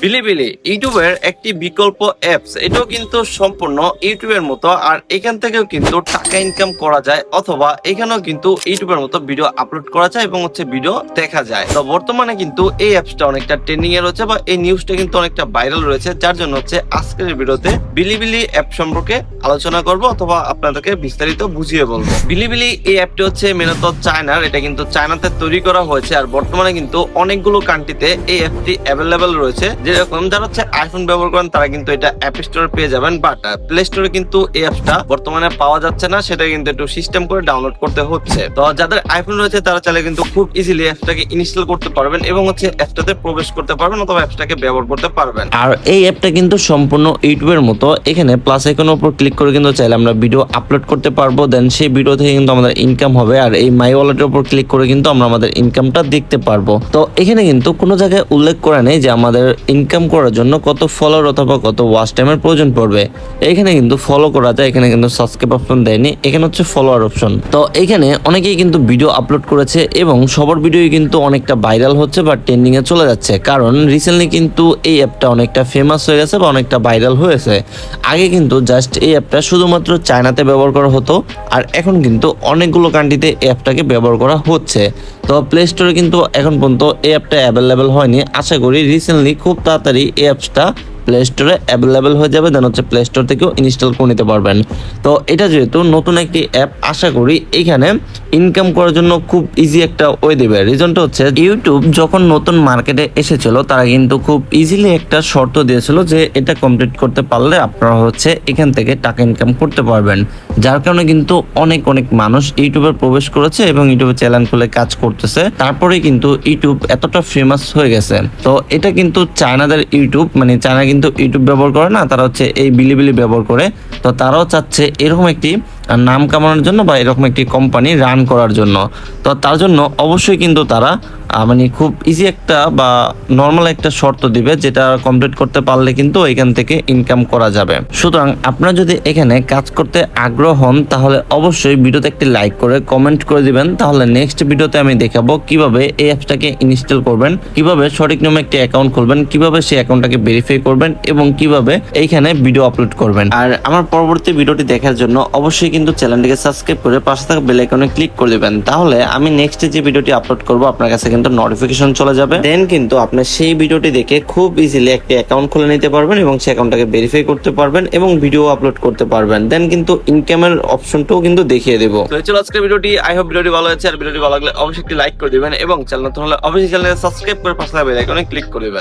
বিলিবিলি ইউটিউবের একটি বিকল্প অ্যাপস। এটাও কিন্তু সম্পূর্ণ ইউটিউবের মতো, আর এখান থেকেও কিন্তু টাকা ইনকাম করা যায়, অথবা এখানেও কিন্তু ইউটিউবের মতো ভিডিও আপলোড করা যায় এবং ভিডিও দেখা যায়। তো বর্তমানে কিন্তু এই অ্যাপসটা অনেকটা ট্রেন্ডিং এ রয়েছে, বা এই নিউজটা কিন্তু অনেকটা ভাইরাল রয়েছে, যার জন্য আজকের ভিডিওতে বিলিবিলি অ্যাপ সম্পর্কে আলোচনা করব, অথবা আপনাদেরকে বিস্তারিত বুঝিয়ে বলবো। বিলিবিলি এই অ্যাপটি মূলত চায়নার, এটা কিন্তু চায়নাতে তৈরি করা হয়েছে, আর বর্তমানে কিন্তু অনেকগুলো কান্ট্রিতে এই অ্যাপটি অ্যাভেলেবেল রয়েছে। যেরকম যারা আইফোন ব্যবহার করেন তারা কিন্তু এটা অ্যাপ স্টোরে পেয়ে যাবেন, বাট প্লে স্টোরে কিন্তু এই অ্যাপটা বর্তমানে পাওয়া যাচ্ছে না, সেটা কিন্তু একটু সিস্টেম করে ডাউনলোড করতে হচ্ছে। তো যাদের আইফোন রয়েছে তারা চাইলে কিন্তু খুব ইজিলি অ্যাপটাকে ইনস্টল করতে পারবেন এবং অ্যাপটাতে প্রবেশ করতে পারবেন, অথবা অ্যাপটাকে ব্যবহার করতে পারবেন। আর এই অ্যাপটা কিন্তু সম্পূর্ণ ইউটিউবের মতো। এখানে প্লাস আইকনের উপর ক্লিক করে কিন্তু চাইলে আমরা ভিডিও আপলোড করতে পারবো, দেন সেই ভিডিও থেকে কিন্তু আমাদের ইনকাম হবে। আর এই মাই ওয়ালেটের উপর ক্লিক করে কিন্তু আমরা আমাদের ইনকামটা দেখতে পারবো। তো এখানে কিন্তু কোনো জায়গায় উল্লেখ করা নেই যে আমাদের ইনকাম করার জন্য কত ফলোয়ার অথবা কত ওয়াচ টাইমের প্রয়োজন পড়বে। এখানে কিন্তু ফলো করা যায়, এখানে কিন্তু সাবস্ক্রাইব অপশন দেয়নি, এখানে ফলোয়ার অপশন। তো এখানে অনেকেই কিন্তু ভিডিও আপলোড করেছে এবং সবার ভিডিওই কিন্তু অনেকটা ভাইরাল হচ্ছে বা ট্রেন্ডিং এ চলে যাচ্ছে, কারণ রিসেন্টলি কিন্তু এই অ্যাপটা অনেকটা ফেমাস হয়ে গেছে বা অনেকটা ভাইরাল হয়েছে। আগে কিন্তু জাস্ট এই অ্যাপটা শুধুমাত্র চায়নাতে ব্যবহার করা হতো, আর এখন কিন্তু অনেকগুলো কান্ট্রিতে এই অ্যাপটাকে ব্যবহার করা হচ্ছে। তো প্লে স্টোরে কিন্তু এখন পর্যন্ত এই অ্যাপটা অ্যাভেলেবেল হয়নি। আশা করি রিসেন্টলি খুব তাড়াতাড়ি এই অ্যাপসটা প্লে স্টোরে অ্যাভেলেবেল হয়ে যাবে, দেন প্লে স্টোর থেকেও ইনস্টল করে নিতে পারবেন। তো এটা যেহেতু নতুন একটি অ্যাপ, আশা করি এখানে ইনকাম করার জন্য খুব ইজি একটা ওয়ে দেবে। রিজনটা ইউটিউব যখন নতুন মার্কেটে এসেছিল তারা কিন্তু খুব ইজিলি একটা শর্ত দিয়েছিল যে এটা কমপ্লিট করতে পারলে আপনারা এখান থেকে টাকা ইনকাম করতে পারবেন, যার কারণে কিন্তু অনেক মানুষ ইউটিউবে প্রবেশ করেছে এবং ইউটিউবে চ্যানেল খুলে কাজ করতেছে। তারপরে কিন্তু ইউটিউব এতটা ফেমাস হয়ে গেছে। তো এটা কিন্তু চায়নাদের ইউটিউব, মানে চায়না কিন্তু ইউটিউব ব্যবহার করে না, তারা এই বিলিবিলি ব্যবহার করে। তো তারাও চাচ্ছে এরকম একটি নাম কামানোর জন্য বা এরকম একটি কোম্পানি রান করার জন্য। তো তার জন্য অবশ্যই কিন্তু তারা মানে খুব ইজি একটা বা নর্মাল একটা শর্ত দিবে, যেটা কমপ্লিট করতে পারলে কিন্তু এখান থেকে ইনকাম করা যাবে। সুতরাং আপনারা যদি এখানে কাজ করতে আগ্রহ হন তাহলে অবশ্যই ভিডিওতে একটি লাইক করে কমেন্ট করে দিবেন, তাহলে নেক্সট ভিডিওতে আমি দেখাবো কিভাবে এই অ্যাপসটাকে ইনস্টল করবেন, কিভাবে সঠিক নিয়মে একটি অ্যাকাউন্ট খুলবেন, কিভাবে সেই অ্যাকাউন্টটাকে ভেরিফাই করবেন এবং কিভাবে এইখানে ভিডিও আপলোড করবেন। আর আমার পরবর্তী ভিডিওটি দেখার জন্য অবশ্যই কিন্তু চ্যানেলটিকে সাবস্ক্রাইব করে পাশে থাকা বেল আইকনে ক্লিক করে দিবেন, তাহলে আমি নেক্সট যে ভিডিওটি আপলোড করব আপনার কাছে কিন্তু নোটিফিকেশন চলে যাবে। দেন কিন্তু আপনি সেই ভিডিওটি দেখে খুব ইজিলি একটি অ্যাকাউন্ট খুলে নিতে পারবেন এবং সেই অ্যাকাউন্টটাকে ভেরিফাই করতে পারবেন এবং ভিডিও আপলোড করতে পারবেন। দেন কিন্তু ইনকামের অপশনটাও কিন্তু দেখিয়ে দেব। তো চলো আজকের ভিডিওটি, আই হোপ ভিডিওটি ভালো হয়েছে। আর ভিডিওটি ভালো লাগলে অবশ্যই একটি লাইক করে দিবেন এবং চ্যানেল নতুন হলে অবশ্যই চ্যানেলকে সাবস্ক্রাইব করে পাশে থাকা বেল আইকনে ক্লিক করে দিবেন।